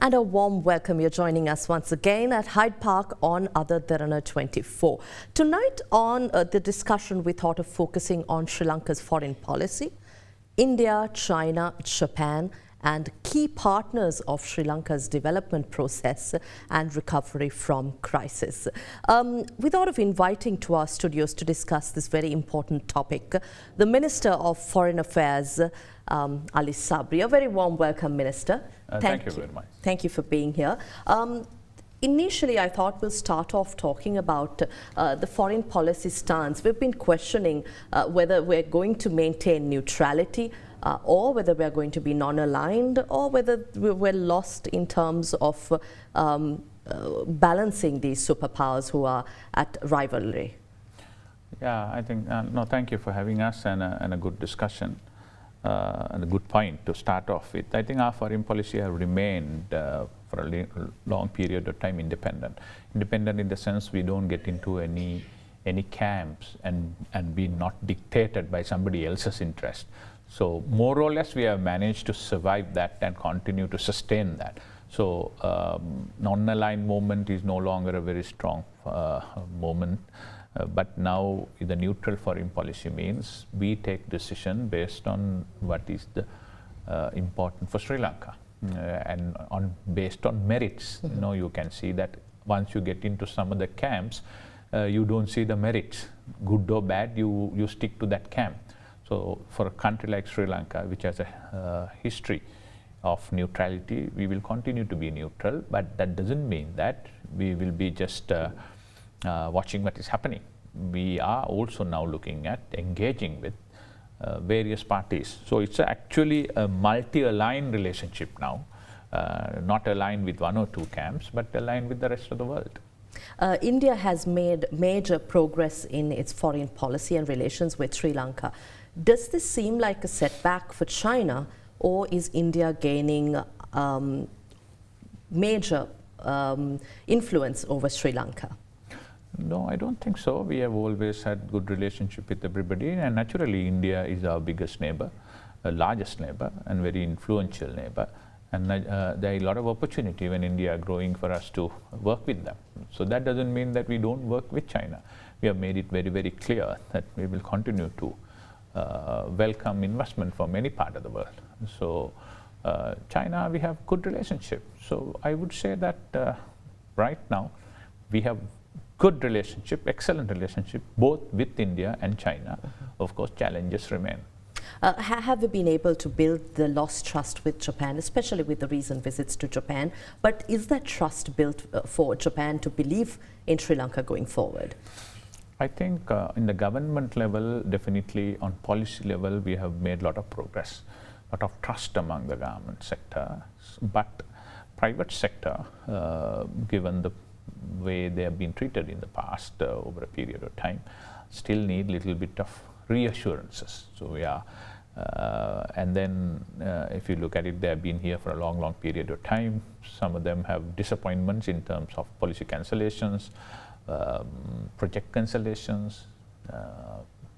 And a warm welcome. You're joining us once again at Hyde Park on AdaDerana 24. Tonight on the discussion, we thought of focusing on Sri Lanka's foreign policy, India, China, Japan, and key partners of Sri Lanka's development process and recovery from crisis. We thought of inviting to our studios to discuss this very important topic the Minister of Foreign Affairs, Ali Sabry. A very warm welcome, Minister. Thank you very much. Thank you for being here. Initially, I thought we'll start off talking about the foreign policy stance. We've been questioning whether we're going to maintain neutrality or whether we're going to be non-aligned, or whether we're lost in terms of balancing these superpowers who are at rivalry. Yeah, I think, no, thank you for having us and a good discussion and a good point to start off with. I think our foreign policy have remained for a long period of time independent. Independent in the sense we don't get into any camps and be not dictated by somebody else's interest. So more or less we have managed to survive that and continue to sustain that. So non-aligned movement is no longer a very strong movement, but now the neutral foreign policy means we take decision based on what is the important for Sri Lanka and based on merits. You know, you can see that once you get into some of the camps, you don't see the merits, good or bad, you stick to that camp. So for a country like Sri Lanka, which has a history of neutrality, we will continue to be neutral, but that doesn't mean that we will be just watching what is happening. We are also now looking at engaging with various parties. So it's actually a multi-aligned relationship now, not aligned with one or two camps, but aligned with the rest of the world. India has made major progress in its foreign policy and relations with Sri Lanka. Does this seem like a setback for China, or is India gaining major influence over Sri Lanka? No, I don't think so. We have always had good relationship with everybody, and naturally India is our biggest neighbor, largest neighbor, and very influential neighbor. And there are a lot of opportunity when India are growing for us to work with them. So that doesn't mean that we don't work with China. We have made it very, very clear that we will continue to welcome investment from any part of the world. So China, we have good relationship. So I would say that right now we have good relationship, excellent relationship, both with India and China. Of course, challenges remain. Have we been able to build the lost trust with Japan, especially with the recent visits to Japan? But is that trust built for Japan to believe in Sri Lanka going forward? I think in the government level, definitely on policy level, we have made a lot of progress, a lot of trust among the government sector. But private sector, given the way they have been treated in the past over a period of time, still need little bit of reassurances. So we are, and then if you look at it, they have been here for a long period of time. Some of them have disappointments in terms of policy cancellations, project cancellations,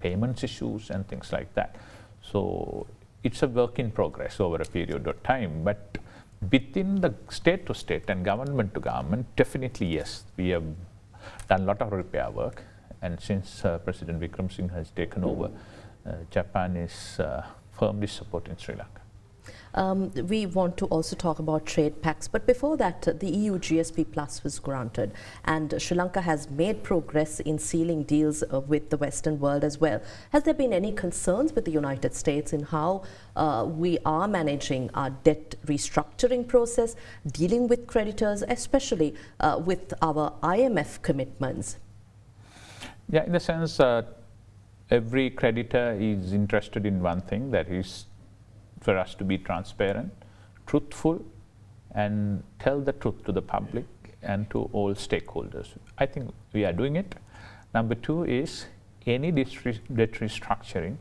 payments issues and things like that. So it's a work in progress over a period of time, but within the state to state and government to government, definitely yes, we have done a lot of repair work. And since President Vikram Singh has taken over, Japan is firmly supporting Sri Lanka. We want to also talk about trade pacts, but before that, the EU GSP Plus was granted, and Sri Lanka has made progress in sealing deals with the Western world as well. Has there been any concerns with the United States in how we are managing our debt restructuring process, dealing with creditors, especially with our IMF commitments? Yeah, in the sense, every creditor is interested in one thing, that is for us to be transparent, truthful, and tell the truth to the public and to all stakeholders. I think we are doing it. Number two is any debt restructuring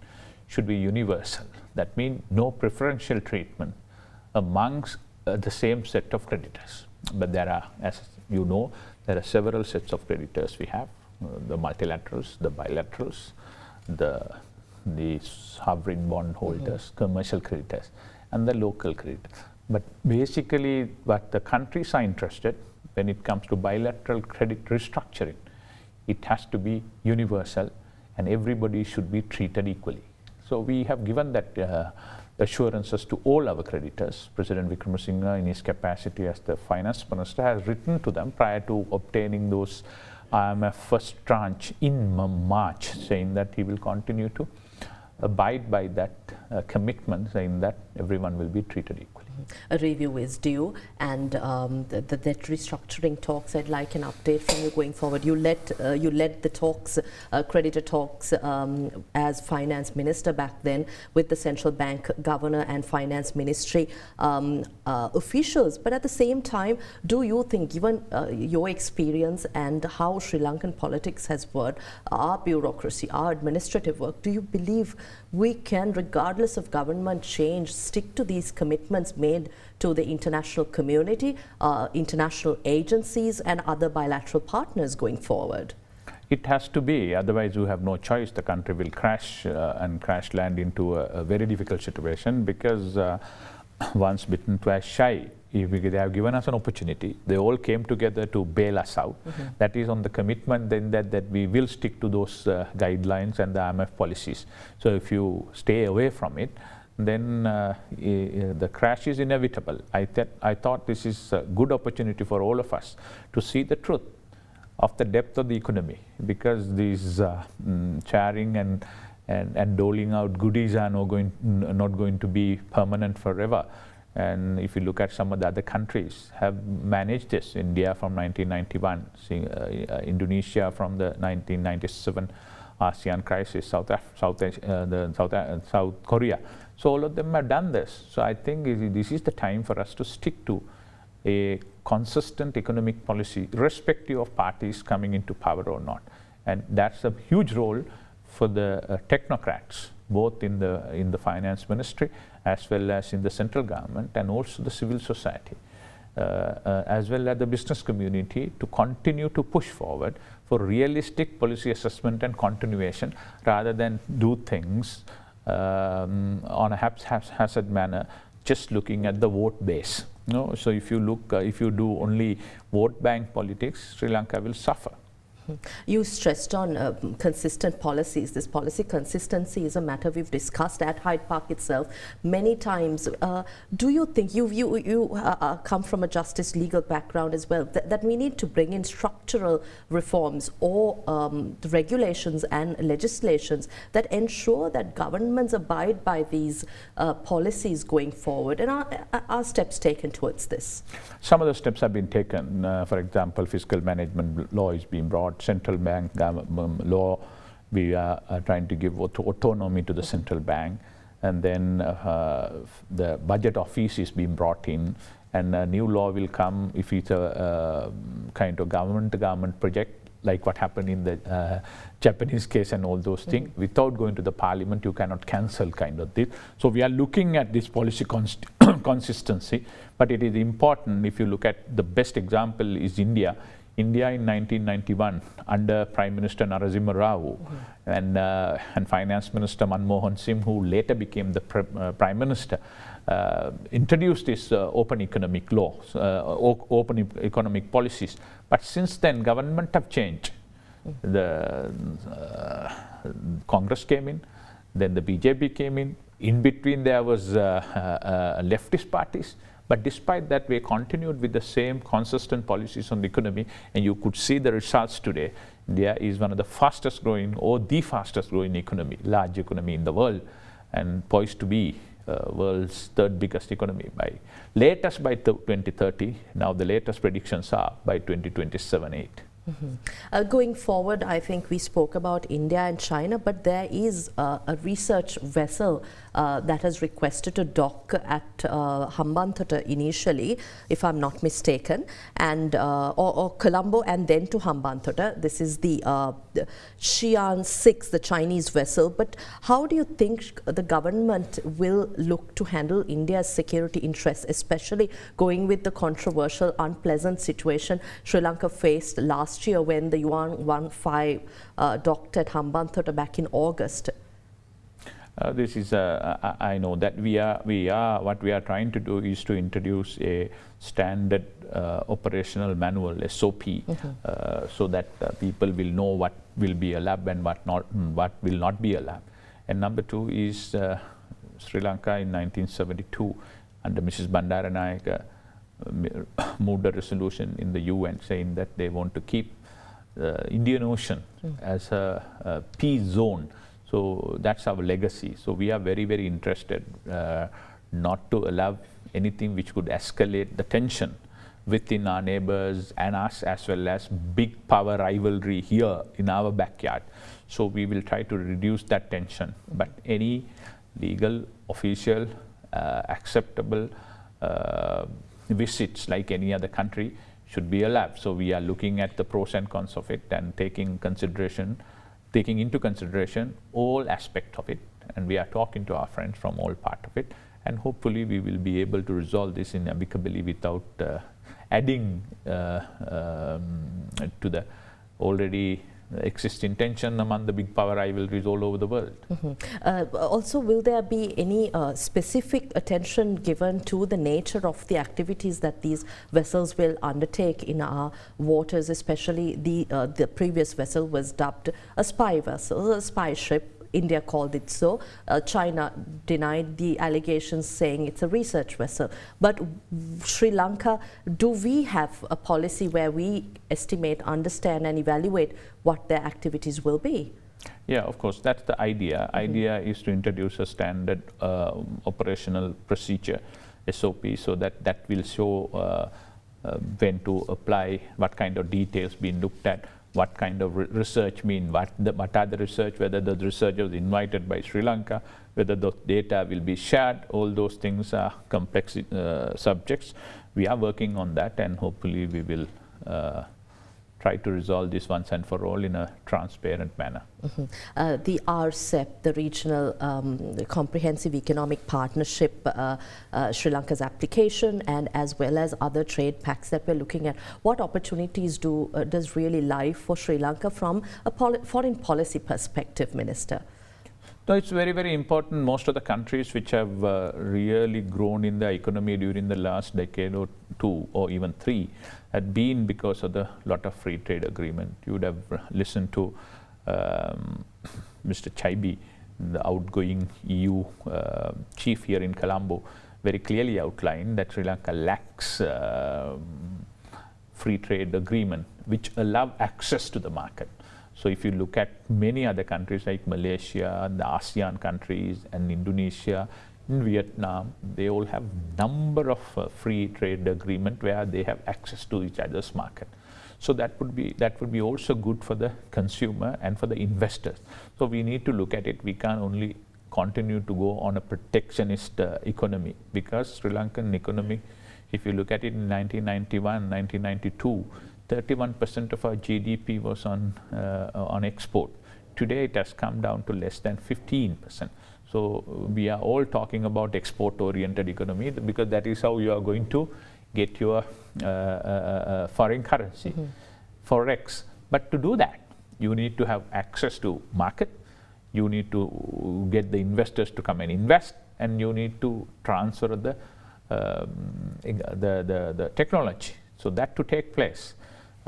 should be universal. That means no preferential treatment amongst the same set of creditors. But there are, as you know, there are several sets of creditors we have, the multilaterals, the bilaterals, the sovereign bond holders, commercial creditors, and the local creditors. But basically, what the countries are interested when it comes to bilateral credit restructuring, it has to be universal and everybody should be treated equally. So we have given that assurances to all our creditors. President Wickremesinghe, in his capacity as the finance minister, has written to them prior to obtaining those IMF first tranche in March, saying that he will continue to abide by that commitment, saying that everyone will be treated equally. A review is due, and the debt restructuring talks, I'd like an update from you going forward. You led the talks, creditor talks, as finance minister back then with the central bank governor and finance ministry officials. But at the same time, do you think, given your experience and how Sri Lankan politics has worked, our bureaucracy, our administrative work, do you believe we can, regardless of government change, stick to these commitments made to the international community, international agencies and other bilateral partners going forward? It has to be, otherwise you have no choice. The country will crash and crash land into a very difficult situation, because once bitten, twice shy. If they have given us an opportunity, they all came together to bail us out. That is on the commitment then that we will stick to those guidelines and the IMF policies. So if you stay away from it, then the crash is inevitable. I thought this is a good opportunity for all of us to see the truth of the depth of the economy, because these sharing and doling out goodies are not going to be permanent forever. And if you look at some of the other countries have managed this, India from 1991, Indonesia from the 1997 ASEAN crisis, South Korea. So all of them have done this. So I think this is the time for us to stick to a consistent economic policy, irrespective of parties coming into power or not. And that's a huge role for the technocrats, both in the finance ministry as well as in the central government, and also the civil society, as well as the business community, to continue to push forward for realistic policy assessment and continuation, rather than do things on a haphazard manner, just looking at the vote base. No? So if you look, if you do only vote bank politics, Sri Lanka will suffer. You stressed on consistent policies. This policy consistency is a matter we've discussed at Hyde Park itself many times. Do you think, you come from a justice legal background as well, that we need to bring in structural reforms or the regulations and legislations that ensure that governments abide by these policies going forward? And are steps taken towards this? Some of the steps have been taken. For example, fiscal management law is being brought. Central bank law, we are trying to give autonomy to the central bank, and then the budget office is being brought in, and a new law will come if it's a kind of government-to-government project, like what happened in the Japanese case and all those things. Without going to the parliament, you cannot cancel kind of this. So we are looking at this policy consistency, but it is important. If you look at the best example is India. India in 1991 under Prime Minister Narasimha Rao and Finance Minister Manmohan Singh, who later became the Prime Minister, introduced this open economic laws, open economic policies. But since then, government have changed. The Congress came in, then the BJP came in. In between there was leftist parties. But despite that, we continued with the same consistent policies on the economy, and you could see the results today. India is one of the fastest growing, or the fastest growing economy, large economy in the world, and poised to be world's third biggest economy by 2030. Now the latest predictions are by 2027-8. Going forward, I think we spoke about India and China, but there is a research vessel that has requested to dock at Hambantota initially, if I'm not mistaken, and or Colombo and then to Hambantota. This is the Shi Yan 6, the Chinese vessel. But how do you think the government will look to handle India's security interests, especially going with the controversial, unpleasant situation Sri Lanka faced last year when the Yuan Wang docked at Hambantota back in August? This is, I know that what we are trying to do is to introduce a standard operational manual, SOP, so that people will know what will be allowed and what will not be allowed. And number two is Sri Lanka in 1972 under Mrs. Bandaranaike moved a resolution in the UN saying that they want to keep the Indian Ocean as a peace zone. So that's our legacy. So we are very, very interested not to allow anything which could escalate the tension within our neighbors and us, as well as big power rivalry here in our backyard. So we will try to reduce that tension. But any legal, official, acceptable visits like any other country should be allowed. So we are looking at the pros and cons of it and taking into consideration all aspects of it, and we are talking to our friends from all part of it, and hopefully we will be able to resolve this in amicably without adding to the already existing tension among the big power rivalries all over the world. Also, will there be any specific attention given to the nature of the activities that these vessels will undertake in our waters, especially the previous vessel was dubbed a spy vessel, a spy ship. India called it so. China denied the allegations, saying it's a research vessel. But Sri Lanka, do we have a policy where we estimate, understand and evaluate what their activities will be? Yeah, of course, that's the idea. Idea is to introduce a standard operational procedure, SOP, so that will show when to apply, what kind of details being looked at, what kind of research mean, what are the research, whether the researcher is invited by Sri Lanka, whether the data will be shared. All those things are complex subjects. We are working on that, and hopefully we will try to resolve this once and for all in a transparent manner. The RCEP, the Regional Comprehensive Economic Partnership, Sri Lanka's application, and as well as other trade pacts that we're looking at, what opportunities does really lie for Sri Lanka from a foreign policy perspective, Minister? No, it's very, very important. Most of the countries which have really grown in the economy during the last decade or two or even three had been because of the lot of free trade agreement. You would have listened to Mr. Chaibi, the outgoing EU chief here in Colombo, very clearly outlined that Sri Lanka lacks free trade agreement which allow access to the market. So if you look at many other countries like Malaysia, the ASEAN countries, and Indonesia, in Vietnam, they all have number of free trade agreement where they have access to each other's market. So that would be also good for the consumer and for the investors. So we need to look at it. We can't only continue to go on a protectionist economy, because Sri Lankan economy, if you look at it in 1991, 1992, 31% of our GDP was on export. Today it has come down to less than 15%. So we are all talking about export-oriented economy, because that is how you are going to get your foreign currency, forex. But to do that, you need to have access to market, you need to get the investors to come and invest, and you need to transfer the technology. So that to take place.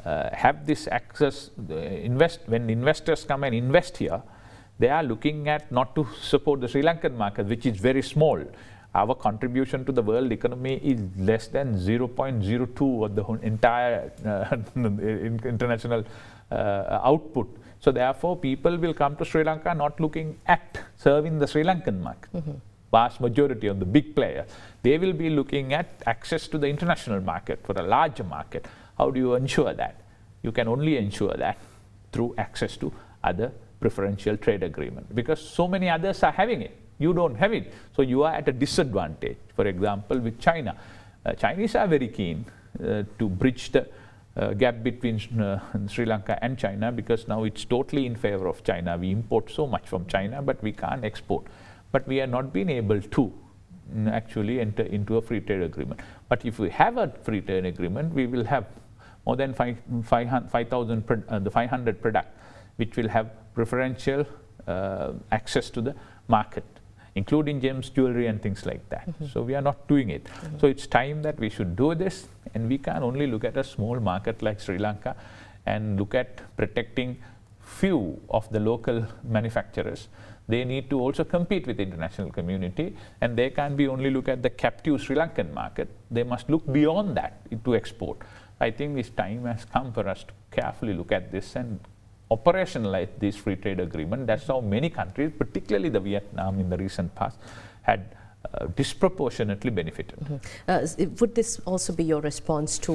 Have this access, when investors come and invest here, they are looking at not to support the Sri Lankan market, which is very small. Our contribution to the world economy is less than 0.02 of the entire international output. So therefore, people will come to Sri Lanka not looking at serving the Sri Lankan market. Vast majority of the big players, they will be looking at access to the international market for a larger market. How do you ensure that? You can only ensure that through access to other preferential trade agreement, because so many others are having it. You don't have it. So you are at a disadvantage. For example, with China. Chinese are very keen to bridge the gap between Sri Lanka and China, because now it's totally in favor of China. We import so much from China, but we can't export. But we have not been able to actually enter into a free trade agreement. But if we have a free trade agreement, we will have more than 500 products which will have preferential access to the market. including gems, jewelry and things like that. So we are not doing it. So it's time that we should do this, and we can only look at a small market like Sri Lanka and look at protecting few of the local manufacturers. They need to also compete with the international community, and they can't be only look at the captive Sri Lankan market. They must look beyond that to export. I think this time has come for us to carefully look at this and operationalize this free trade agreement. That's how many countries, particularly the Vietnam in the recent past, had disproportionately benefited. Would this also be your response to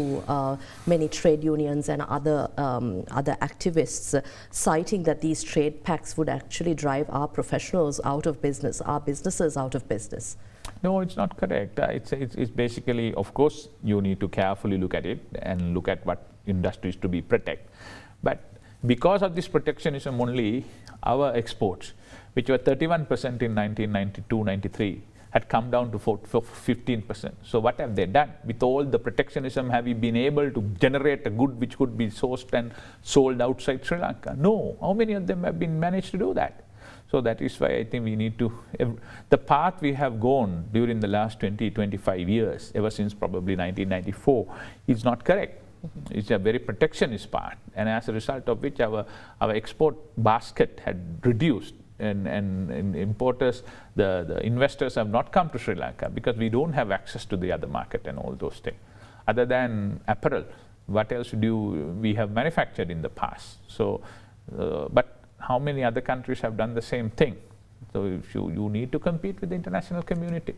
many trade unions and other activists citing that these trade pacts would actually drive our professionals out of business, our businesses out of business? No, it's not correct. It's basically, of course, you need to carefully look at it and look at what industries to be protected. But because of this protectionism only, our exports, which were 31% in 1992-93, had come down to 15%. So what have they done? With all the protectionism, have we been able to generate a good which could be sourced and sold outside Sri Lanka? No. How many of them have been managed to do that? So that is why I think we need to, the path we have gone during the last 20-25 years, ever since probably 1994, is not correct. It's a very protectionist path, and as a result of which our export basket had reduced. And importers, the investors have not come to Sri Lanka because we don't have access to the other market and all those things. Other than apparel, what else do we have manufactured in the past? So, but how many other countries have done the same thing? So if you need to compete with the international community.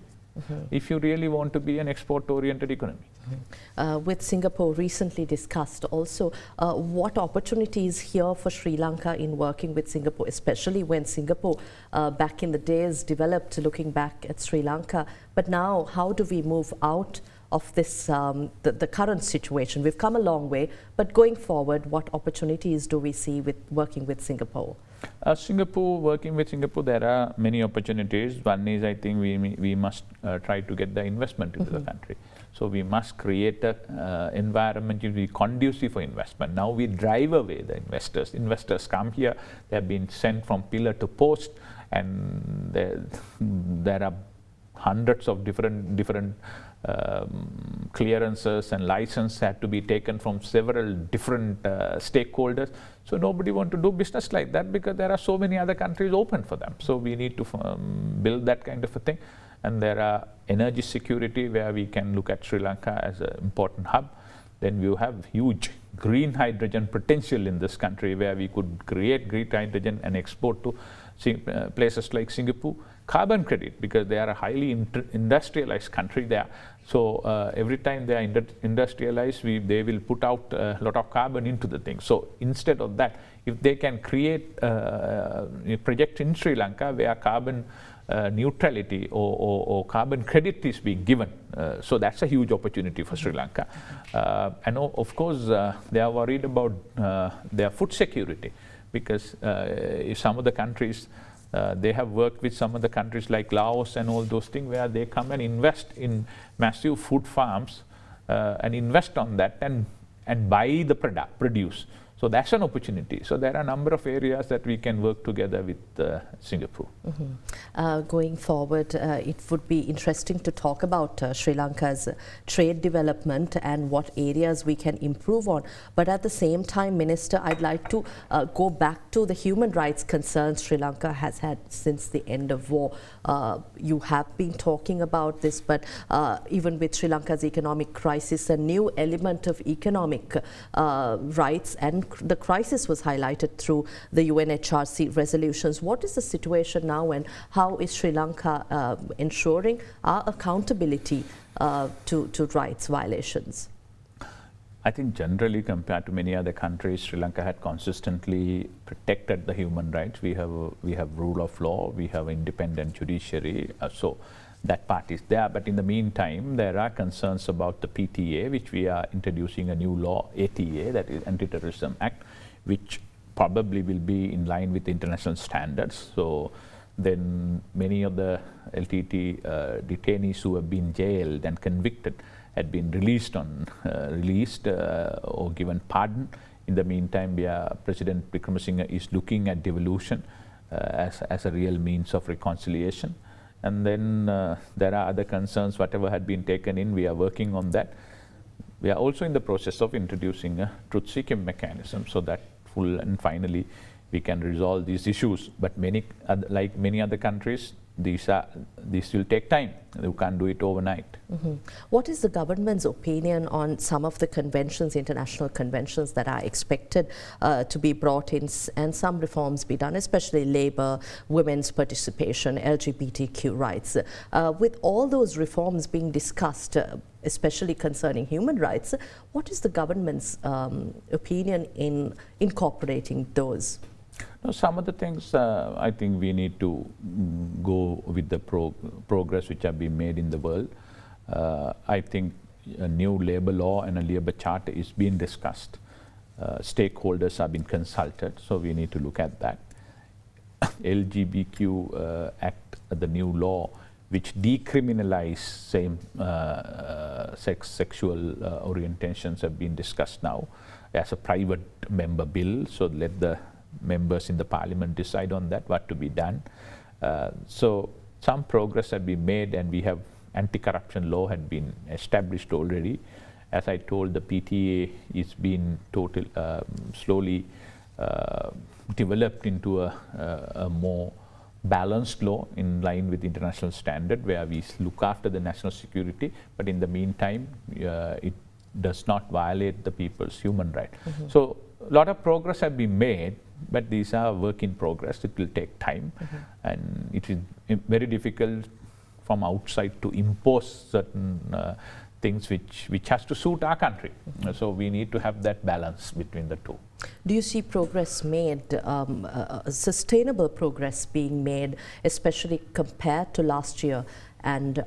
If you really want to be an export-oriented economy. With Singapore recently discussed also, what opportunities here for Sri Lanka in working with Singapore, especially when Singapore back in the days developed looking back at Sri Lanka, but now how do we move out of this, the current situation? We've come a long way, but going forward, what opportunities do we see with working with Singapore? Working with Singapore, there are many opportunities. One is, I think we must try to get the investment into the country. So we must create an environment which will be conducive for investment. Now we drive away the investors. Investors come here, they have been sent from pillar to post, and there are hundreds of different clearances and licenses have to be taken from several different stakeholders. So nobody wants to do business like that because there are so many other countries open for them. So we need to build that kind of a thing. And there are energy security where we can look at Sri Lanka as an important hub. Then you have huge green hydrogen potential in this country where we could create green hydrogen and export to places like Singapore. Carbon credit, because they are a highly industrialized country there. So every time they are industrialized, they will put out a lot of carbon into the thing. So instead of that, if they can create a project in Sri Lanka where carbon neutrality or carbon credit is being given, so that's a huge opportunity for Sri Lanka. And of course, they are worried about their food security, because if some of the countries, they have worked with some of the countries like Laos and all those things where they come and invest in massive food farms and invest on that and buy the produce. So that's an opportunity. So there are a number of areas that we can work together with Singapore. Going forward, it would be interesting to talk about Sri Lanka's trade development and what areas we can improve on. But at the same time, Minister, I'd like to go back to the human rights concerns Sri Lanka has had since the end of war. You have been talking about this, but even with Sri Lanka's economic crisis, a new element of economic rights and the crisis was highlighted through the UNHRC resolutions. What is the situation now, and how is Sri Lanka ensuring our accountability to rights violations? I think generally, compared to many other countries, Sri Lanka had consistently protected the human rights. We have rule of law, we have independent judiciary, so that part is there. But in the meantime, there are concerns about the PTA, which we are introducing a new law, ATA, that is Anti-Terrorism Act, which probably will be in line with international standards. So then many of the LTT detainees who have been jailed and convicted had been released or given pardon. In the meantime, President Wickremesinghe is looking at devolution as a real means of reconciliation. And then there are other concerns, whatever had been taken in, we are working on that. We are also in the process of introducing a truth-seeking mechanism so that full and finally we can resolve these issues. But like many other countries, these will take time. You can't do it overnight. What is the government's opinion on some of the conventions, international conventions that are expected to be brought in and some reforms be done, especially labour, women's participation, LGBTQ rights? With all those reforms being discussed, especially concerning human rights, what is the government's opinion in incorporating those? No, some of the things I think we need to go with the progress which have been made in the world. I think a new labour law and a labour charter is being discussed. Stakeholders have been consulted, so we need to look at that. LGBTQ Act, the new law, which decriminalize same-sex sexual orientations have been discussed now as a private member bill, so let the members in the parliament decide on that, what to be done. So some progress had been made, and we have anti-corruption law had been established already. As I told, the PTA is being slowly developed into a more balanced law in line with international standard, where we look after the national security, but in the meantime it does not violate the people's human right. So a lot of progress have been made, but these are work in progress. It will take time, and it is very difficult from outside to impose certain things which has to suit our country. So we need to have that balance between the two. Do you see progress made, sustainable progress being made, especially compared to last year, and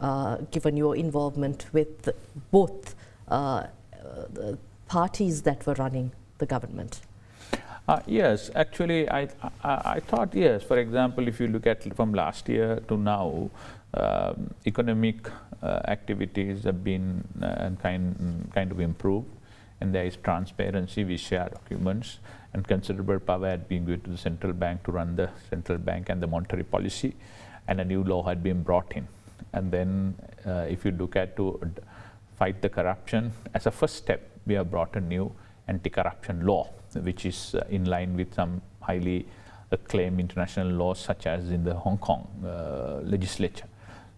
given your involvement with both the parties that were running the government? Yes, actually I thought yes. For example, if you look at from last year to now, economic activities have been kind of improved, and there is transparency. We share documents, and considerable power had been given to the central bank to run the central bank and the monetary policy, and a new law had been brought in. And then if you look at to fight the corruption, as a first step, we have brought a new anti-corruption law, which is in line with some highly acclaimed international laws, such as in the Hong Kong legislature.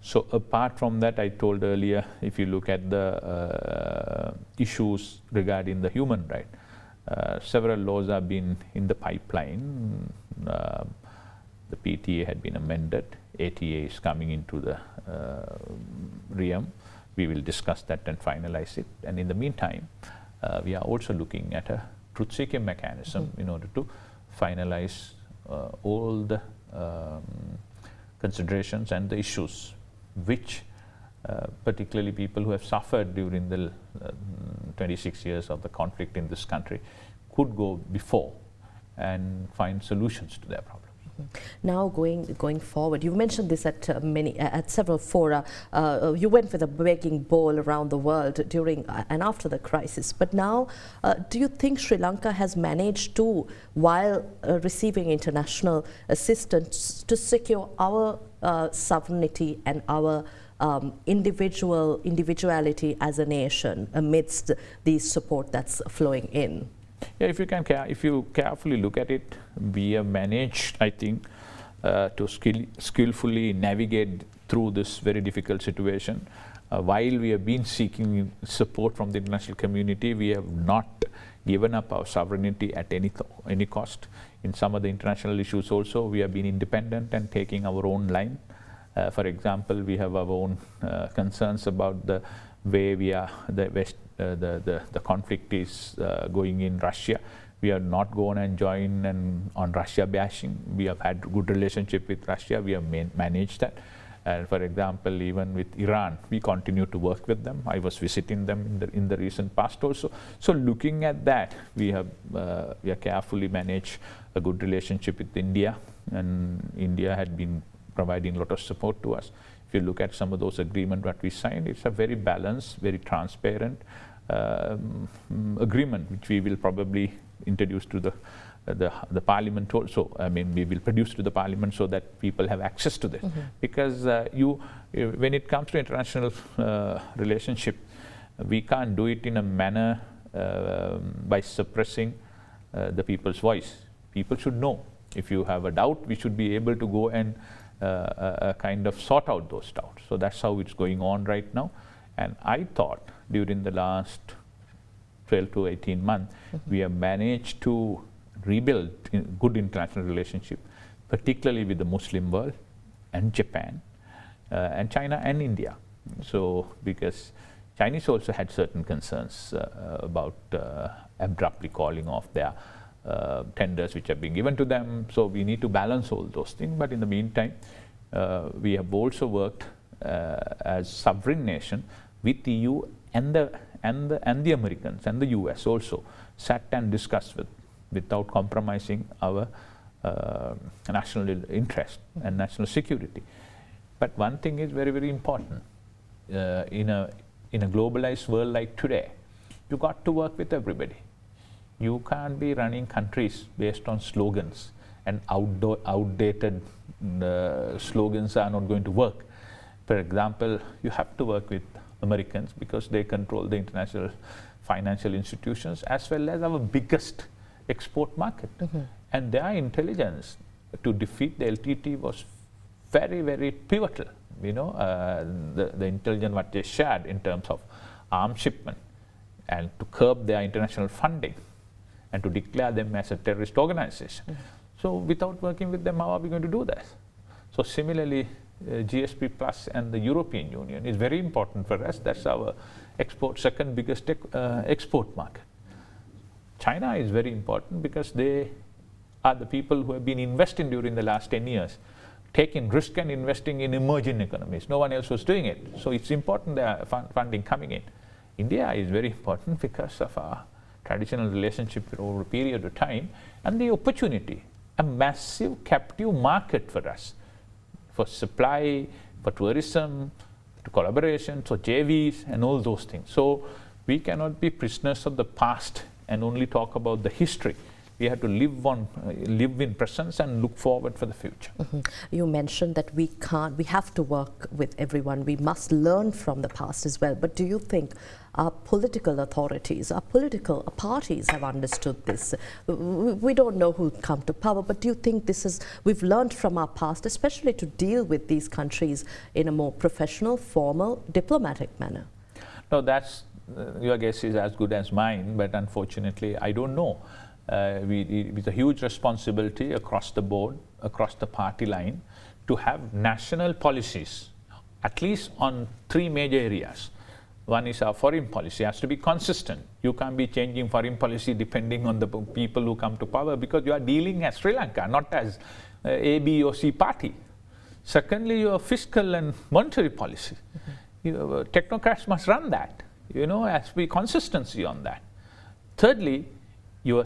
So apart from that, I told earlier, if you look at the issues regarding the human right, several laws have been in the pipeline. The PTA had been amended, ATA is coming into the realm. We will discuss that and finalize it. And in the meantime, we are also looking at a truth-seeking mechanism in order to finalize all the considerations and the issues which particularly people who have suffered during the 26 years of the conflict in this country could go before and find solutions to their problems. Now going forward, you mentioned this at several fora. You went with a begging bowl around the world during and after the crisis. But now, do you think Sri Lanka has managed to, while receiving international assistance, to secure our sovereignty and our individuality as a nation amidst the support that's flowing in? Yeah, if you carefully look at it, we have managed, I think, to skillfully navigate through this very difficult situation. While we have been seeking support from the international community, we have not given up our sovereignty at any cost. In some of the international issues also, we have been independent and taking our own line. For example, we have our own concerns about the way the conflict is going in Russia. We are not going and join on Russia bashing. We have had good relationship with Russia. We have managed that. And for example, even with Iran, we continue to work with them. I was visiting them in the recent past also. So looking at that, we have carefully managed a good relationship with India, and India had been providing a lot of support to us. If you look at some of those agreements that we signed, it's a very balanced, very transparent agreement, which we will probably introduce to the the parliament also. I mean, we will produce to the parliament so that people have access to this. Because when it comes to international relationship, we can't do it in a manner by suppressing the people's voice. People should know. If you have a doubt, we should be able to go and kind of sort out those doubts. So that's how it's going on right now. And I thought during the last 12 to 18 months, we have managed to rebuild good international relationship, particularly with the Muslim world and Japan and China and India. So because Chinese also had certain concerns about abruptly calling off their tenders which have been given to them. So we need to balance all those things. But in the meantime, we have also worked as sovereign nation with EU and the Americans and the US also sat and discussed without compromising our national interest and national security. But one thing is very, very important. In a globalized world like today, you got to work with everybody. You can't be running countries based on slogans, and outdated slogans are not going to work. For example, you have to work with Americans because they control the international financial institutions as well as our biggest export market. And their intelligence to defeat the LTT was very, very pivotal. You know, the intelligence what they shared in terms of arms shipment and to curb their international funding and to declare them as a terrorist organization. So without working with them, how are we going to do that? So similarly, GSP Plus and the European Union is very important for us. That's our second biggest export market. China is very important because they are the people who have been investing during the last 10 years, taking risk and investing in emerging economies. No one else was doing it. So it's important there funding coming in. India is very important because of our traditional relationship over a period of time and the opportunity, a massive captive market for us, for supply, for tourism, to collaboration, so JVs and all those things. So we cannot be prisoners of the past and only talk about the history. We have to live in presence and look forward for the future. You mentioned that we have to work with everyone. We must learn from the past as well. But do you think our political authorities, our political parties have understood this? We don't know who'll come to power, but do you think we've learned from our past, especially to deal with these countries in a more professional, formal, diplomatic manner? No, your guess is as good as mine, but unfortunately, I don't know. With a huge responsibility across the board, across the party line, to have national policies, at least on 3 major areas. One is our foreign policy, has to be consistent. You can't be changing foreign policy depending on the people who come to power because you are dealing as Sri Lanka, not as A, B or C party. Secondly, your fiscal and monetary policy. Technocrats must run that. There has to be consistency on that. Thirdly, your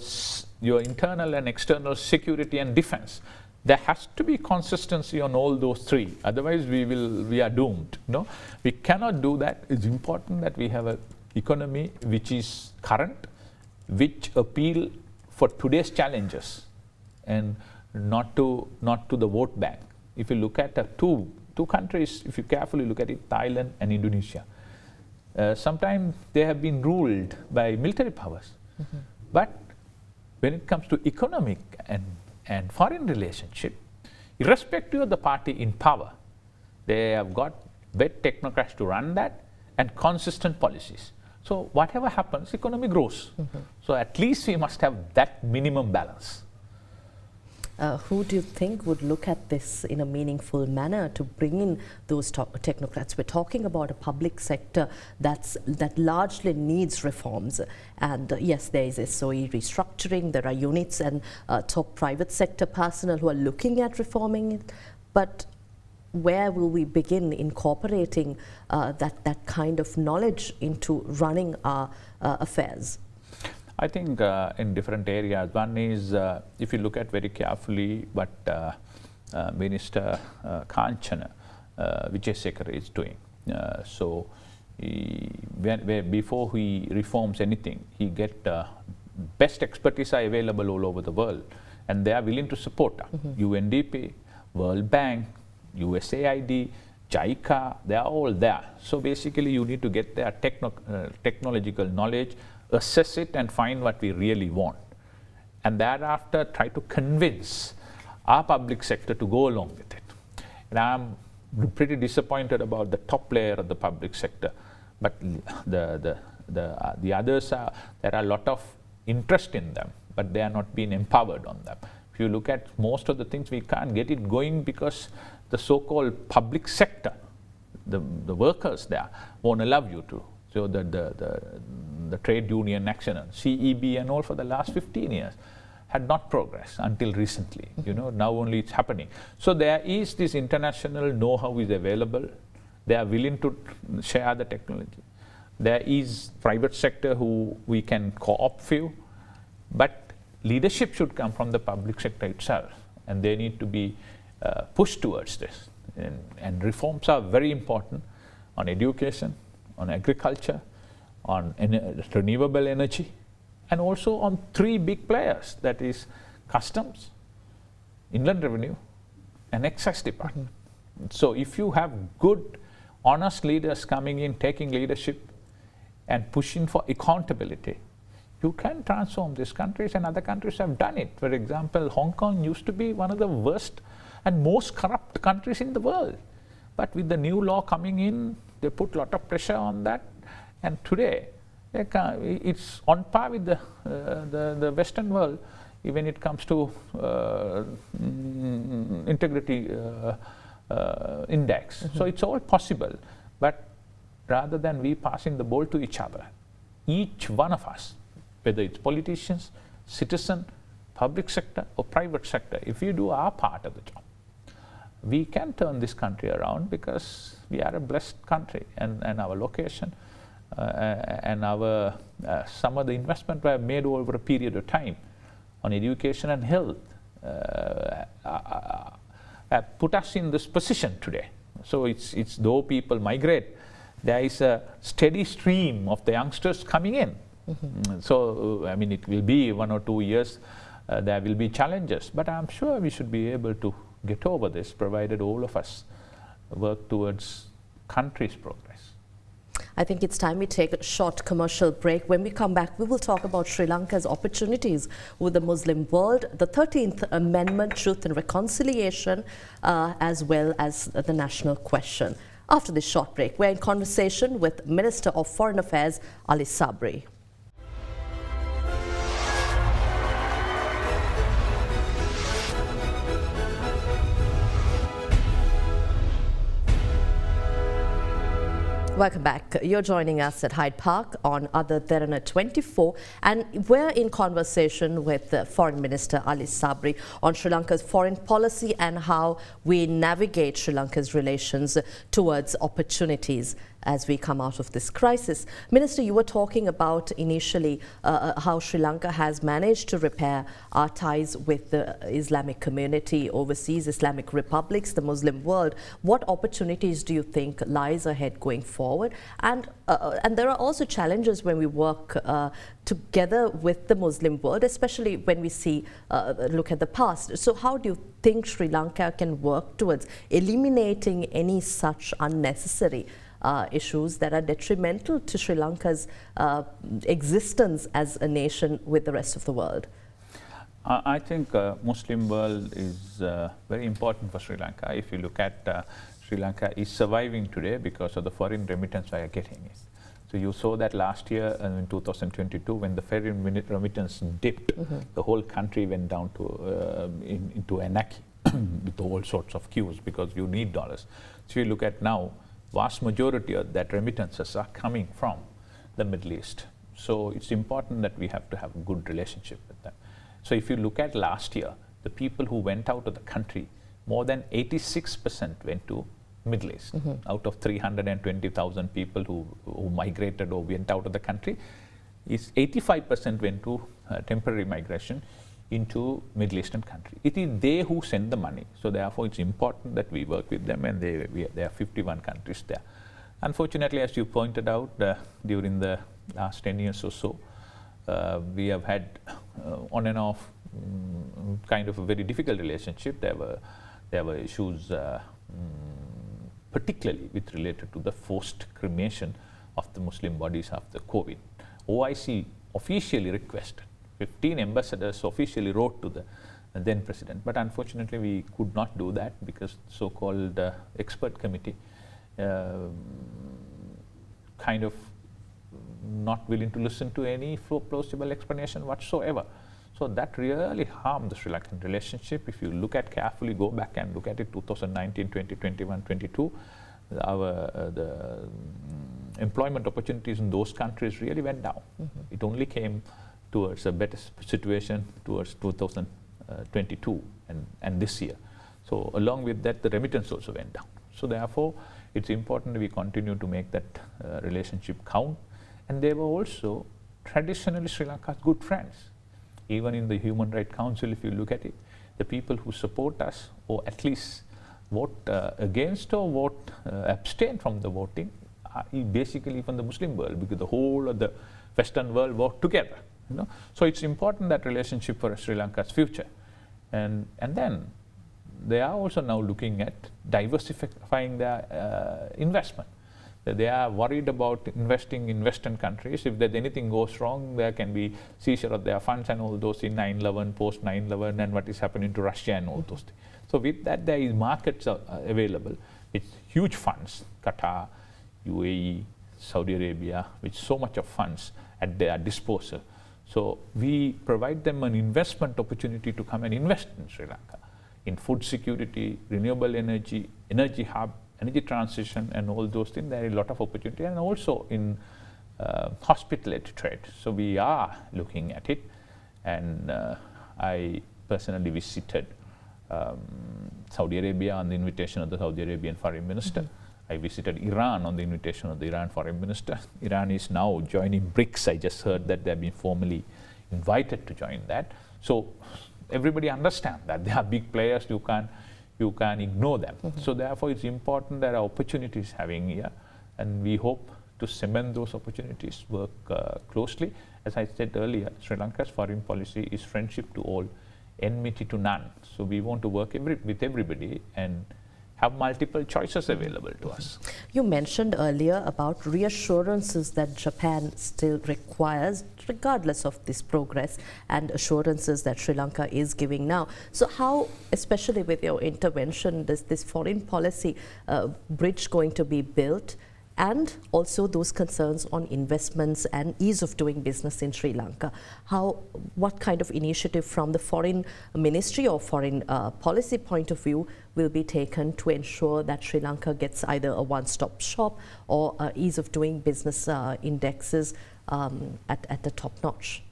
internal and external security and defense. There has to be consistency on all those 3. Otherwise, we are doomed. We cannot do that. It's important that we have an economy which is current, which appeal for today's challenges, and not to the vote bank. If you look at two countries, if you carefully look at it, Thailand and Indonesia, sometimes they have been ruled by military powers, but when it comes to economic and foreign relationship, irrespective of the party in power, they have got best technocrats to run that and consistent policies. So whatever happens, economy grows. So at least we must have that minimum balance. Who do you think would look at this in a meaningful manner to bring in those technocrats? We're talking about a public sector that largely needs reforms. And yes, there is SOE restructuring, there are units and top private sector personnel who are looking at reforming it. But where will we begin incorporating that kind of knowledge into running our affairs? I think in different areas. One is, if you look at very carefully what Minister Kanchana Wijesekara is doing. So before he reforms anything, he get best expertise are available all over the world, and they are willing to support us. UNDP, World Bank, USAID, JICA, they are all there. So basically you need to get their technological knowledge, assess it and find what we really want. And thereafter try to convince our public sector to go along with it. And I'm pretty disappointed about the top layer of the public sector, but the others are, there are a lot of interest in them, but they are not being empowered on them. If you look at most of the things, we can't get it going because the so-called public sector, the workers there won't allow you to. So the trade union action, CEB and all for the last 15 years had not progressed until recently. You know, now only it's happening. So there is this international know-how is available. They are willing to share the technology. There is private sector who we can co-opt few, but leadership should come from the public sector itself, and they need to be pushed towards this. And reforms are very important on education, on agriculture, on renewable energy, and also on three big players, that is customs, inland revenue, and excise department. So if you have good, honest leaders coming in, taking leadership, and pushing for accountability, you can transform these countries, and other countries have done it. For example, Hong Kong used to be one of the worst and most corrupt countries in the world. But with the new law coming in, they put a lot of pressure on that, and today it's on par with the Western world when it comes to integrity index. So it's all possible, but rather than we passing the ball to each other, each one of us, whether it's politicians, citizen, public sector or private sector, if we do our part of the job, we can turn this country around, because we are a blessed country, and our location and our some of the investment we have made over a period of time on education and health put us in this position today. So it's though people migrate, there is a steady stream of the youngsters coming in. So I mean, it will be 1 or 2 years, there will be challenges, but I'm sure we should be able to get over this, provided all of us work towards country's progress. I think it's time we take a short commercial break. When we come back, we will talk about Sri Lanka's opportunities with the Muslim world, the 13th Amendment, Truth and Reconciliation, as well as the national question. After this short break, we're in conversation with Minister of Foreign Affairs Ali Sabry. Welcome back. You're joining us at Hyde Park on AdaDerana 24, and we're in conversation with the Foreign Minister Ali Sabry on Sri Lanka's foreign policy and how we navigate Sri Lanka's relations towards opportunities as we come out of this crisis. Minister, you were talking about initially how Sri Lanka has managed to repair our ties with the Islamic community, overseas Islamic republics, the Muslim world. What opportunities do you think lies ahead going forward? And there are also challenges when we work together with the Muslim world, especially when we see look at the past. So how do you think Sri Lanka can work towards eliminating any such unnecessary issues that are detrimental to Sri Lanka's existence as a nation with the rest of the world? I think Muslim world is very important for Sri Lanka. If you look at Sri Lanka is surviving today because of the foreign remittance we are getting it. So you saw that last year in 2022 when the foreign remittance dipped, the whole country went down to into anarchy with all sorts of queues because you need dollars. So you look at now, vast majority of that remittances are coming from the Middle East. So it's important that we have to have a good relationship with them. So if you look at last year, the people who went out of the country, more than 86% went to Middle East. Out of 320,000 people who migrated or went out of the country, is 85% went to temporary migration into Middle Eastern country. It is they who send the money. So therefore it's important that we work with them, and there are 51 countries there. Unfortunately, as you pointed out, during the last 10 years or so, We have had on and off kind of a very difficult relationship. There were issues particularly with related to the forced cremation of the Muslim bodies after COVID. OIC officially requested, 15 ambassadors officially wrote to the then president, but unfortunately we could not do that because so-called expert committee kind of not willing to listen to any plausible explanation whatsoever. So that really harmed the Sri Lankan relationship. If you look at carefully, go back and look at it, 2019, 2021, 22, the employment opportunities in those countries really went down. It only came towards a better situation towards 2022 and this year. So along with that, the remittance also went down. So therefore, it's important we continue to make that relationship count. And they were also traditionally Sri Lanka's good friends. Even in the Human Rights Council, if you look at it, the people who support us or at least vote against or vote abstain from the voting are basically from the Muslim world, because the whole of the Western world work together. So it's important, that relationship for Sri Lanka's future. And then they are also now looking at diversifying their investment. They are worried about investing in Western countries. If there's anything goes wrong, there can be seizure of their funds and all those in 9/11, post 9/11, and what is happening to Russia and all those things. So with that, there is markets available with huge funds, Qatar, UAE, Saudi Arabia, with so much of funds at their disposal. So we provide them an investment opportunity to come and invest in Sri Lanka, in food security, renewable energy, energy hub, energy transition, and all those things. There is a lot of opportunity, and also in hospitality trade. So we are looking at it, and I personally visited Saudi Arabia on the invitation of the Saudi Arabian Foreign Minister. I visited Iran on the invitation of the Iran Foreign Minister. Iran is now joining BRICS. I just heard that they have been formally invited to join that. So everybody understands that they are big players. You can't ignore them. So therefore, it's important that our opportunities having here, and we hope to cement those opportunities, work closely. As I said earlier, Sri Lanka's foreign policy is friendship to all, enmity to none. So we want to work with everybody and have multiple choices available to us. You mentioned earlier about reassurances that Japan still requires, regardless of this progress, and assurances that Sri Lanka is giving now. So how, especially with your intervention, is this foreign policy bridge going to be built? And also those concerns on investments and ease of doing business in Sri Lanka. What kind of initiative from the foreign ministry or foreign policy point of view will be taken to ensure that Sri Lanka gets either a one-stop shop or ease of doing business indexes at the top notch?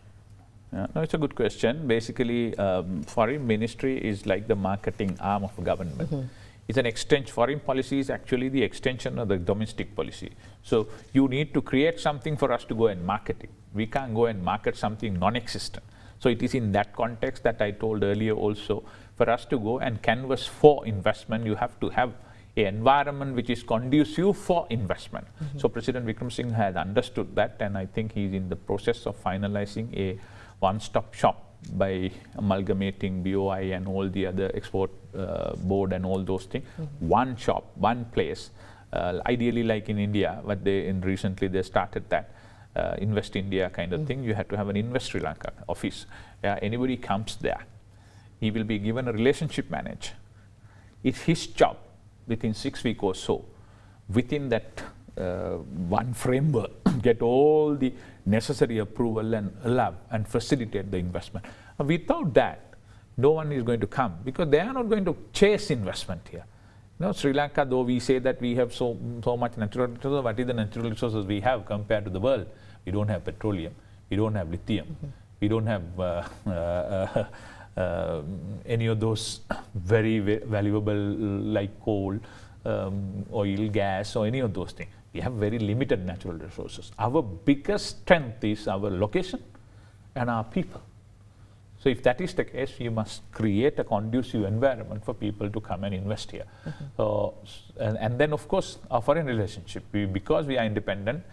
No, it's a good question. Basically, foreign ministry is like the marketing arm of government. It's an extension. Foreign policy is actually the extension of the domestic policy. So you need to create something for us to go and market it. We can't go and market something non-existent. So it is in that context that I told earlier also, for us to go and canvas for investment, you have to have an environment which is conducive for investment. So President Vikram Singh has understood that, and I think he's in the process of finalizing a one-stop shop by amalgamating BOI and all the other export board and all those things. One shop, one place, ideally like in India, but recently they started that Invest India kind of thing. You have to have an Invest Sri Lanka office. Anybody comes there, he will be given a relationship manager. It's his job within 6 weeks or so, within that one framework, get all the necessary approval and allow and facilitate the investment. Without that, no one is going to come, because they are not going to chase investment here. Sri Lanka, though we say that we have so much natural resources, what is the natural resources we have compared to the world? We don't have petroleum, we don't have lithium, we don't have any of those very valuable like coal, oil, gas, or any of those things. We have very limited natural resources. Our biggest strength is our location and our people. So if that is the case, you must create a conducive environment for people to come and invest here. And then of course our foreign relationship, because we are independent,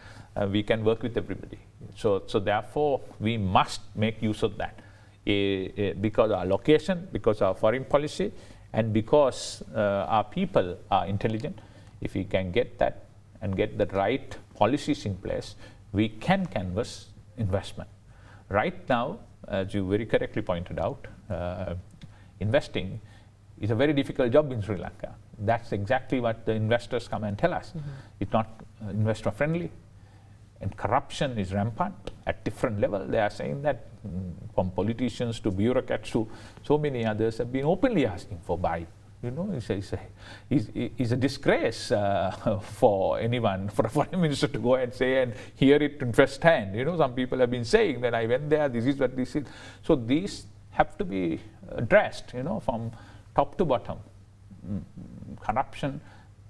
we can work with everybody. So therefore, we must make use of that because our location, because our foreign policy, and because our people are intelligent. If we can get that and get the right policies in place, we can canvass investment. Right now, as you very correctly pointed out, investing is a very difficult job in Sri Lanka. That's exactly what the investors come and tell us. It's not investor friendly, and corruption is rampant at different levels. They are saying that from politicians to bureaucrats to so many others have been openly asking for buy. You know, it's a disgrace for anyone, for a foreign minister to go and say and hear it in first hand. You know, some people have been saying that I went there, this is what this is. So these have to be addressed, you know, from top to bottom. Corruption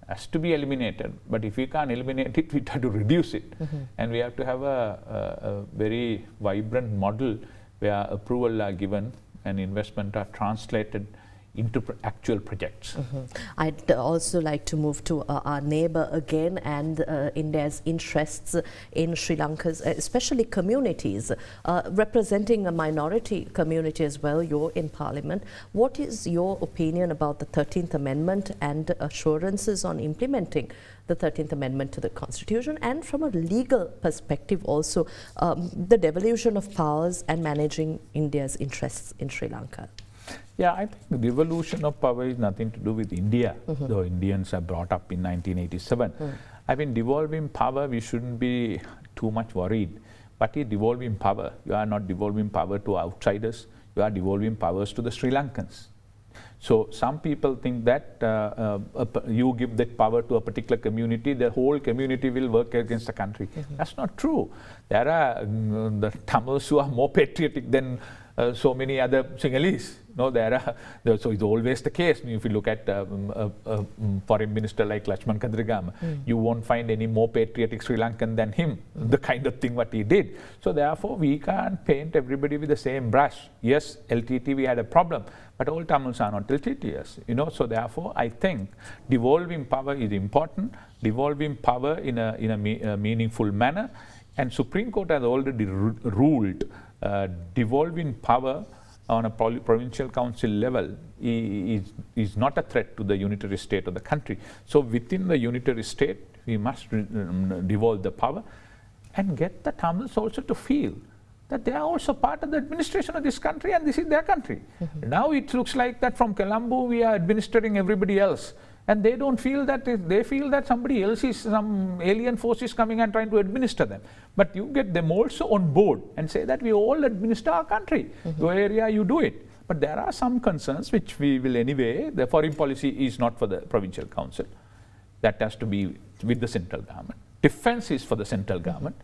has to be eliminated, but if we can't eliminate it, we try to reduce it. And we have to have a very vibrant model where approval are given and investment are translated into actual projects. I'd also like to move to our neighbour again and India's interests in Sri Lanka's, especially communities, representing a minority community as well. You're in Parliament. What is your opinion about the 13th Amendment and assurances on implementing the 13th Amendment to the Constitution, and from a legal perspective also, the devolution of powers and managing India's interests in Sri Lanka? Yeah, I think the devolution of power is nothing to do with India, though Indians are brought up in 1987. I mean, devolving power, we shouldn't be too much worried. But in devolving power, you are not devolving power to outsiders, you are devolving powers to the Sri Lankans. So some people think that you give that power to a particular community, the whole community will work against the country. That's not true. There are the Tamils who are more patriotic than so many other Sinhalese. No, so it's always the case. If you look at foreign minister like Lakshman Kandragama, you won't find any more patriotic Sri Lankan than him, the kind of thing what he did. So therefore, we can't paint everybody with the same brush. Yes, LTT, we had a problem, but all Tamils are not LTTs, you know. So therefore, I think devolving power is important, devolving power in a meaningful manner, and Supreme Court has already ruled devolving power on a provincial council level is not a threat to the unitary state of the country. So within the unitary state, we must devolve the power and get the Tamils also to feel that they are also part of the administration of this country and this is their country. Now it looks like that from Colombo we are administering everybody else. And they don't feel that, they feel that somebody else is, some alien force is coming and trying to administer them. But you get them also on board and say that we all administer our country. Your area, you do it. But there are some concerns which we will anyway, the foreign policy is not for the provincial council. That has to be with the central government. Defense is for the central government.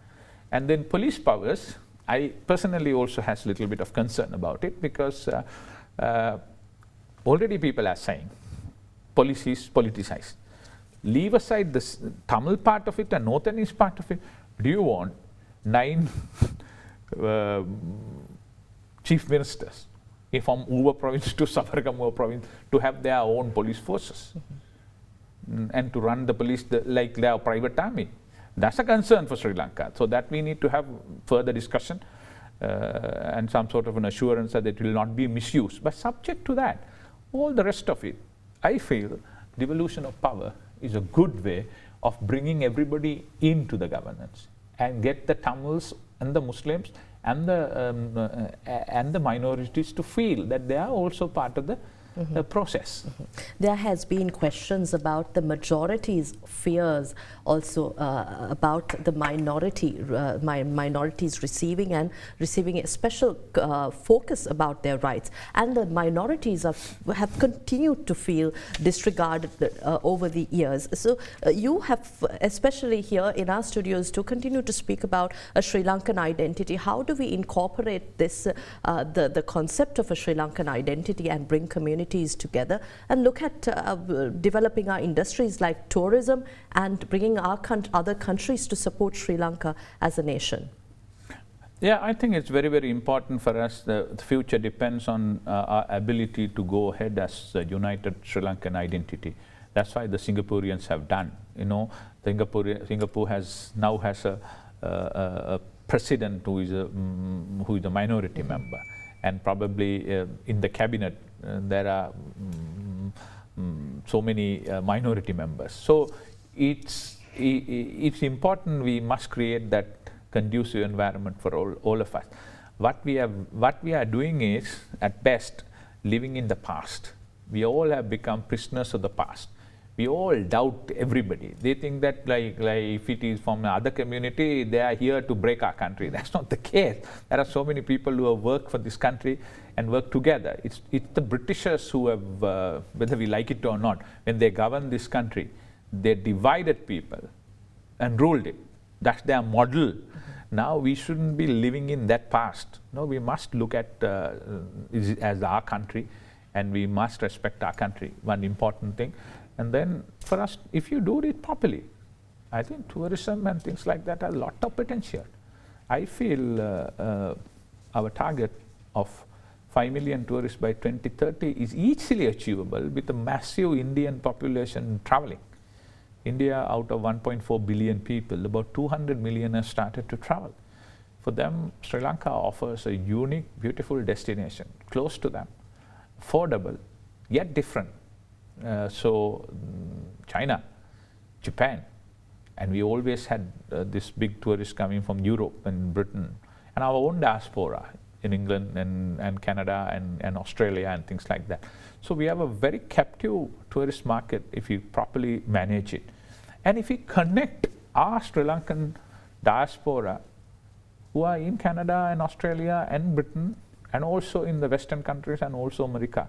And then police powers, I personally also has a little bit of concern about it because already people are saying, police is politicized. Leave aside the Tamil part of it and Northernese part of it. Do you want 9 chief ministers from Uva province to Sabaragamuwa province to have their own police forces and to run the police like their private army? That's a concern for Sri Lanka. So that we need to have further discussion and some sort of an assurance that it will not be misused. But subject to that, all the rest of it, I feel devolution of power is a good way of bringing everybody into the governance and get the Tamils and the Muslims and the minorities to feel that they are also part of the process. There has been questions about the majority's fears also about the minorities receiving a special focus about their rights, and the minorities have continued to feel disregarded over the years. So you have, especially here in our studios, to continue to speak about a Sri Lankan identity. How do we incorporate this, the concept of a Sri Lankan identity, and bring communities together and look at developing our industries like tourism and bringing our other countries to support Sri Lanka as a nation? Yeah, I think it's very, very important for us. The future depends on our ability to go ahead as a united Sri Lankan identity. That's why the Singaporeans have done. You know, Singapore now has a a president who is a minority member, and probably in the cabinet there are so many minority members. So it's important we must create that conducive environment for all of us. What we are doing is, at best, living in the past. We all have become prisoners of the past. We all doubt everybody. They think that like if it is from another community, they are here to break our country. That's not the case. There are so many people who have worked for this country and worked together. It's the Britishers who have, whether we like it or not, when they governed this country, they divided people and ruled it. That's their model. Now we shouldn't be living in that past. No, we must look at it as our country, and we must respect our country, one important thing. And then for us, if you do it properly, I think tourism and things like that have a lot of potential. I feel our target of 5 million tourists by 2030 is easily achievable with a massive Indian population traveling. India, out of 1.4 billion people, about 200 million have started to travel. For them, Sri Lanka offers a unique, beautiful destination, close to them, affordable, yet different. So China, Japan, and we always had this big tourists coming from Europe and Britain, and our own diaspora in England and Canada and Australia and things like that. So we have a very captive tourist market if we properly manage it. And if we connect our Sri Lankan diaspora who are in Canada and Australia and Britain and also in the Western countries and also America,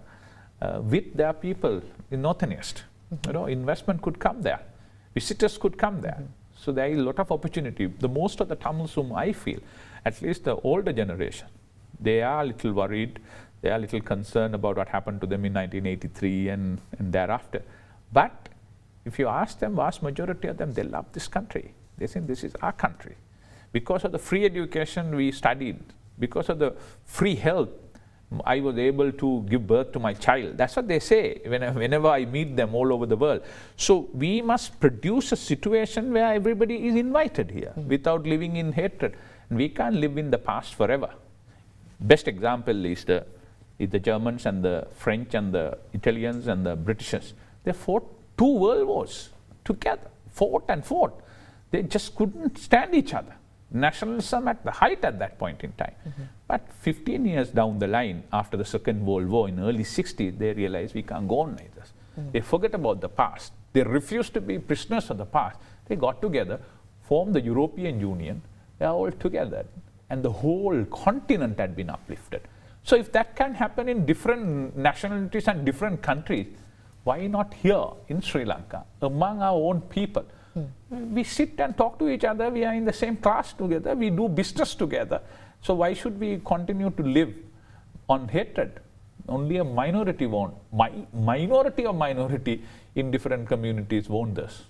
with their people in Northern East, you know, investment could come there, visitors could come there. So there is a lot of opportunity. The most of the Tamils whom I feel, at least the older generation, they are a little worried, they are a little concerned about what happened to them in 1983 and thereafter. But if you ask them, vast majority of them, they love this country. They think this is our country. Because of the free education we studied, because of the free health, I was able to give birth to my child. That's what they say whenever I meet them all over the world. So we must produce a situation where everybody is invited here without living in hatred. And we can't live in the past forever. Best example is the Germans and the French and the Italians and the Britishers. They fought 2 world wars together, fought. They just couldn't stand each other. Nationalism at the height at that point in time. But 15 years down the line, after the Second World War in early 60s, they realized we can't go on like this. They forget about the past. They refused to be prisoners of the past. They got together, formed the European Union. They are all together. And the whole continent had been uplifted. So if that can happen in different nationalities and different countries, why not here in Sri Lanka, among our own people? We sit and talk to each other, we are in the same class together, we do business together. So why should we continue to live on hatred? Only a minority won't. Minority of minority in different communities won't this.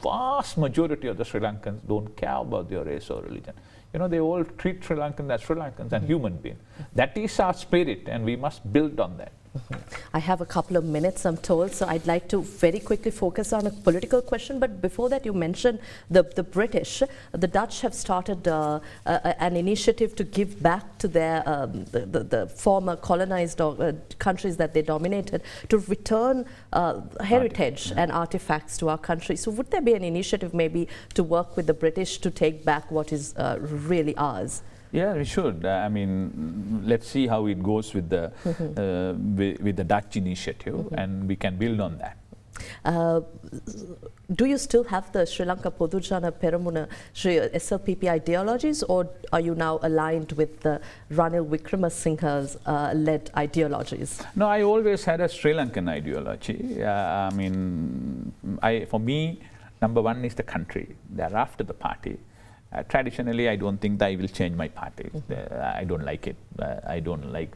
Vast majority of the Sri Lankans don't care about their race or religion. You know, they all treat Sri Lankans as Sri Lankans and human beings. That is our spirit, and we must build on that. I have a couple of minutes, I'm told, so I'd like to very quickly focus on a political question. But before that, you mentioned the British. The Dutch have started an initiative to give back to their the former colonized countries that they dominated, to return heritage and artifacts to our country. So would there be an initiative maybe to work with the British to take back what is really ours? Yeah, we should. I mean, let's see how it goes with the with the Dutch initiative, and we can build on that. Do you still have the Sri Lanka Podujana Peramuna SLPP ideologies, or are you now aligned with the Ranil Wickremesinghe's led ideologies? No, I always had a Sri Lankan ideology. I mean, for me, number one is the country, thereafter the party. Traditionally, I don't think that I will change my party. I don't like it. I don't like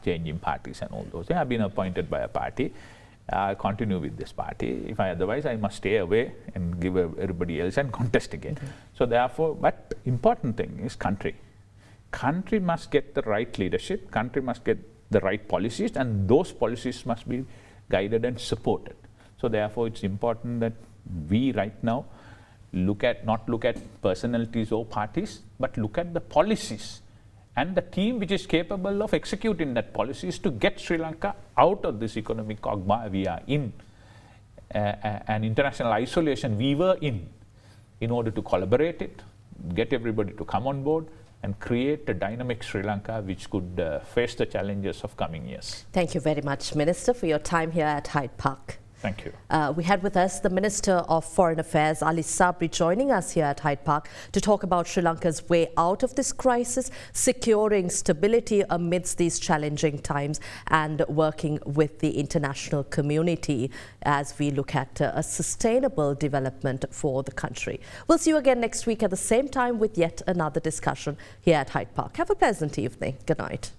changing parties and all those. I have been appointed by a party. I'll continue with this party. Otherwise, I must stay away and give everybody else and contest again. So therefore, but important thing is country. Country must get the right leadership. Country must get the right policies, and those policies must be guided and supported. So therefore, it's important that we right now not look at personalities or parties, but look at the policies and the team which is capable of executing that policies to get Sri Lanka out of this economic quagmire we are in, an international isolation we were in order to collaborate it, get everybody to come on board and create a dynamic Sri Lanka which could face the challenges of coming years. Thank you very much, Minister, for your time here at Hyde Park. Thank you. We had with us the Minister of Foreign Affairs, Ali Sabry, joining us here at Hyde Park to talk about Sri Lanka's way out of this crisis, securing stability amidst these challenging times and working with the international community as we look at a sustainable development for the country. We'll see you again next week at the same time with yet another discussion here at Hyde Park. Have a pleasant evening. Good night.